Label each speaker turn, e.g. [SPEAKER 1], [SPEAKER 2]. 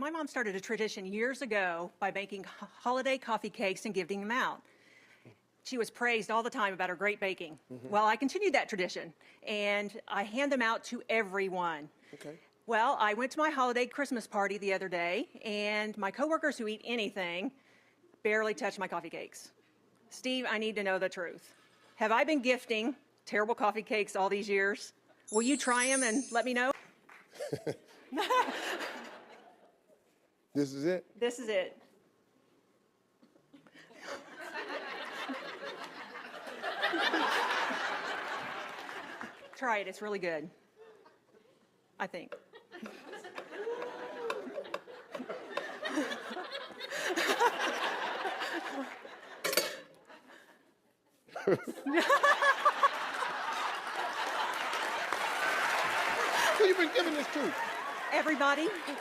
[SPEAKER 1] My mom started a tradition years ago by making holiday coffee cakes and giving them out. She was praised all the time about her great baking. Well, I continued that tradition, and I hand them out to everyone.
[SPEAKER 2] Okay.
[SPEAKER 1] Well, I went to my holiday Christmas party the other day, and my coworkers who eat anything barely touch my coffee cakes. Steve, I need to know the truth. Have I been gifting terrible coffee cakes all these years? Will you try them and let me know?
[SPEAKER 2] This is it?
[SPEAKER 1] This is it. Try it, it's really good. I think.
[SPEAKER 2] Who you been giving this to?
[SPEAKER 1] Everybody,